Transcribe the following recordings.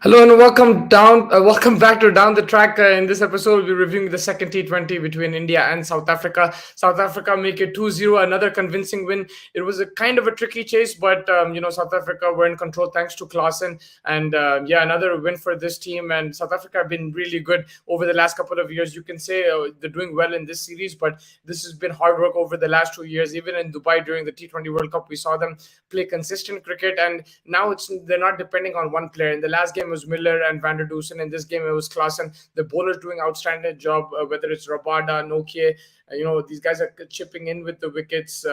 Hello and welcome back to Down the Track. In this episode, we'll be reviewing the second T20 between India and South Africa. South Africa make it 2-0, another convincing win. It was a kind of a tricky chase, but South Africa were in control thanks to Klassen, and another win for this team. And South Africa have been really good over the last couple of years. You can say they're doing well in this series, but this has been hard work over the last 2 years. Even in Dubai during the T20 World Cup, we saw them play consistent cricket, and now they're not depending on one player. In the last game, was Miller and Van der Dusen. In this game, it was Klassen. The bowlers doing outstanding job, whether it's Rabada, Nokia. These guys are chipping in with the wickets.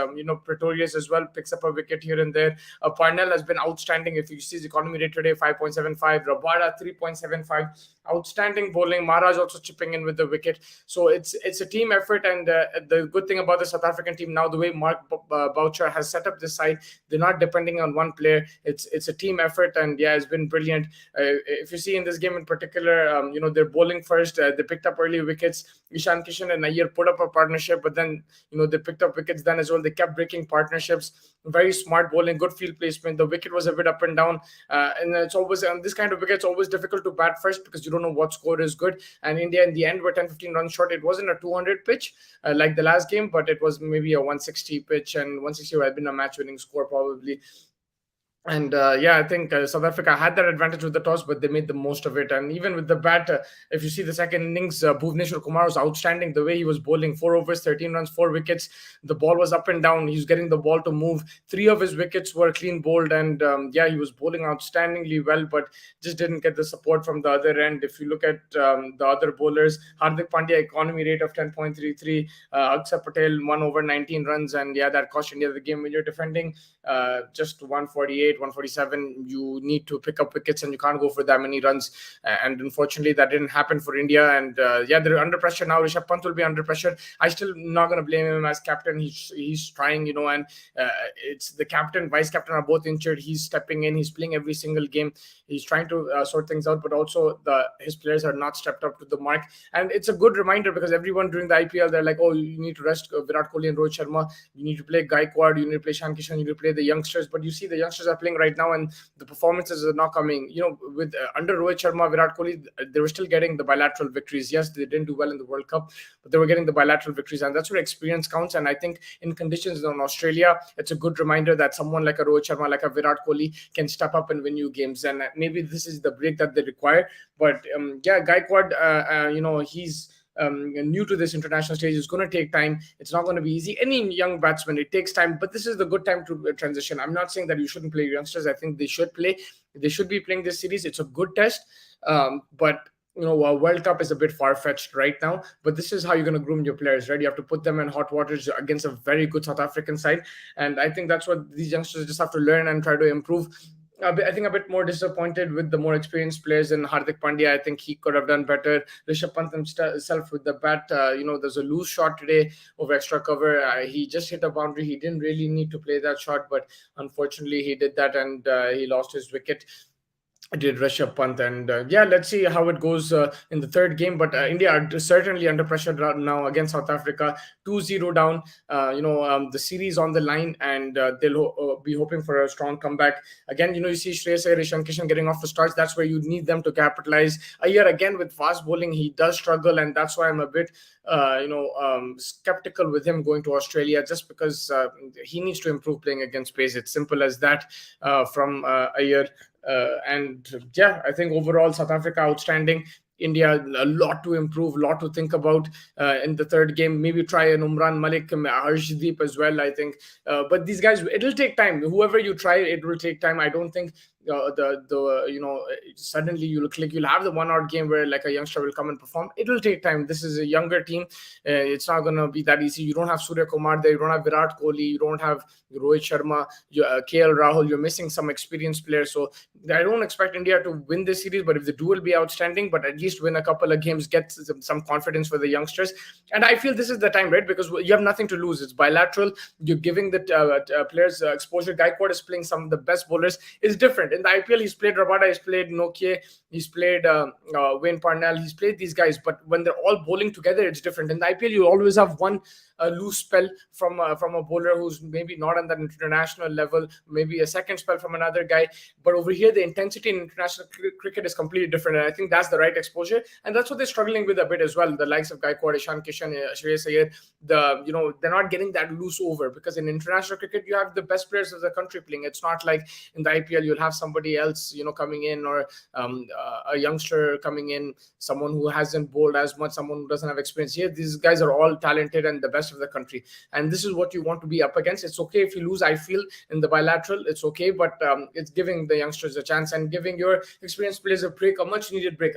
Pretorius as well picks up a wicket here and there. Parnell has been outstanding. If you see his economy rate today, 5.75. Rabada, 3.75. Outstanding bowling. Maharaj also chipping in with the wicket. So it's a team effort. And the good thing about the South African team now, the way Mark Boucher has set up this side, they're not depending on one player. It's a team effort, and it's been brilliant. If you see in this game in particular, they're bowling first. They picked up early wickets. Ishan Kishan and Nair put up a partnership, but then they picked up wickets then as well. They kept breaking partnerships. Very smart bowling, good field placement. The wicket was a bit up and down, and it's always on this kind of wicket. It's always difficult to bat first because you don't know what score is good. And India in the end were 10-15 runs short. It wasn't a 200 pitch like the last game, but it was maybe a 160 pitch, and 160 would have been a match-winning score probably. And I think South Africa had that advantage with the toss, but they made the most of it. And even with the bat, if you see the second innings, Bhuvneshwar Kumar was outstanding. The way he was bowling, 4 overs, 13 runs, 4 wickets. The ball was up and down. He was getting the ball to move. 3 of his wickets were clean bowled, and he was bowling outstandingly well, but just didn't get the support from the other end. If you look at the other bowlers, Hardik Pandya economy rate of 10.33, Akshar Patel 1 over 19 runs, and that cost India the game. When you're defending just 148, 147, you need to pick up wickets, and you can't go for that many runs. And unfortunately, that didn't happen for India. And they're under pressure now. Rishabh Pant will be under pressure. I still not going to blame him as captain. He's trying, and it's the captain, vice captain are both injured. He's stepping in. He's playing every single game. He's trying to sort things out, but also his players are not stepped up to the mark. And it's a good reminder because everyone during the IPL, they're like, oh, you need to rest Virat Kohli and Rohit Sharma. You need to play Gaikwad. You need to play Ishan Kishan. You need to play the youngsters. But you see the youngsters are playing right now, and the performances are not coming. With under Rohit Sharma, Virat Kohli, they were still getting the bilateral victories. Yes, they didn't do well in the World Cup, but they were getting the bilateral victories, and that's where experience counts. And I think in conditions in Australia, it's a good reminder that someone like a Rohit Sharma, like a Virat Kohli, can step up and win you games. And maybe this is the break that they require. But Gaikwad, he's new to this international stage. It's going to take time. It's not going to be easy. Any young batsman, it takes time, but this is the good time to transition. I'm not saying that you shouldn't play youngsters. I think they should play. They should be playing this series. It's a good test, but a World Cup is a bit far-fetched right now, but this is how you're going to groom your players, right? You have to put them in hot waters against a very good South African side, and I think that's what these youngsters just have to learn and try to improve. I think a bit more disappointed with the more experienced players in Hardik Pandya. I think he could have done better. Rishabh Pant himself with the bat, there's a loose shot today over extra cover. He just hit a boundary. He didn't really need to play that shot, but unfortunately he did that, and he lost his wicket. Did Rishabh Pant, and let's see how it goes in the third game. But India are certainly under pressure now against South Africa. 2-0 down. The series on the line, and they'll be hoping for a strong comeback. Again, you see Shreyas Iyer, Ishan Kishan getting off the starts. That's where you need them to capitalize. Iyer again with fast bowling, he does struggle, and that's why I'm a bit skeptical with him going to Australia, just because he needs to improve playing against pace. It's simple as that from Iyer. I think overall South Africa outstanding. India a lot to improve, a lot to think about in the third game. Maybe try an Umran Malik, Harshdeep as well, I think. But these guys, it'll take time. Whoever you try, it will take time. I don't think suddenly you'll have the 1 odd game where like a youngster will come and perform. It'll take time. This is a younger team. It's not going to be that easy. You don't have Surya Kumar there. You don't have Virat Kohli. You don't have Rohit Sharma, KL Rahul. You're missing some experienced players. So I don't expect India to win this series, but if they do, will be outstanding. But at least win a couple of games, get some confidence for the youngsters. And I feel this is the time, right? Because you have nothing to lose. It's bilateral. You're giving the players exposure. Gaikwad is playing some of the best bowlers. It's different. In the IPL, he's played Rabada, he's played Nokia, he's played Wayne Parnell, he's played these guys. But when they're all bowling together, it's different. In the IPL, you always have one a loose spell from a bowler who's maybe not on that international level, maybe a second spell from another guy. But over here, the intensity in international cricket is completely different, and I think that's the right exposure, and that's what they're struggling with a bit as well. The likes of Gaikwad, Ishan Kishan, Shreyas Iyer, they're not getting that loose over, because in international cricket you have the best players of the country playing. It's not like in the IPL you'll have somebody else coming in, or a youngster coming in, someone who hasn't bowled as much, someone who doesn't have experience. Here these guys are all talented and the best of the country, and this is what you want to be up against. It's okay if you lose, I feel, in the bilateral. It's okay, but it's giving the youngsters a chance and giving your experienced players a break, a much needed break.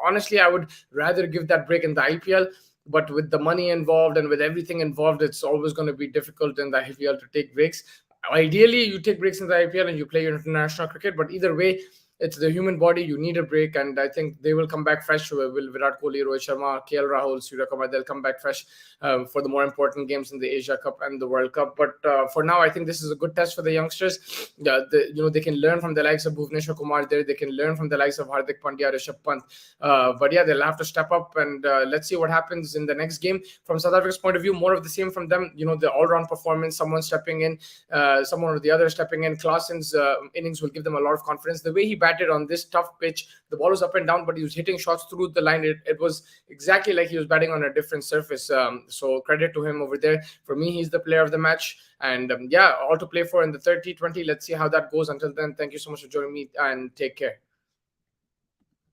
Honestly, I would rather give that break in the IPL, but with the money involved and with everything involved, it's always going to be difficult in the IPL to take breaks. Ideally, you take breaks in the IPL and you play your international cricket, but either way, it's the human body. You need a break, and I think they will come back fresh. Will Virat Kohli, Rohit Sharma, KL Rahul, Surya Kumar, they'll come back fresh for the more important games in the Asia Cup and the World Cup. But for now, I think this is a good test for the youngsters. They can learn from the likes of Bhuvneshwar Kumar there. They can learn from the likes of Hardik Pandya, Rishabh Pant. But yeah, they'll have to step up, and let's see what happens in the next game. From South Africa's point of view, more of the same from them. The all-round performance, someone stepping in, someone or the other stepping in. Klassen's innings will give them a lot of confidence. The way he batted on this tough pitch, the ball was up and down, but he was hitting shots through the line. It was exactly like he was batting on a different surface. So credit to him over there. For me, he's the player of the match. And all to play for in the third T20. Let's see how that goes. Until then, thank you so much for joining me, and take care.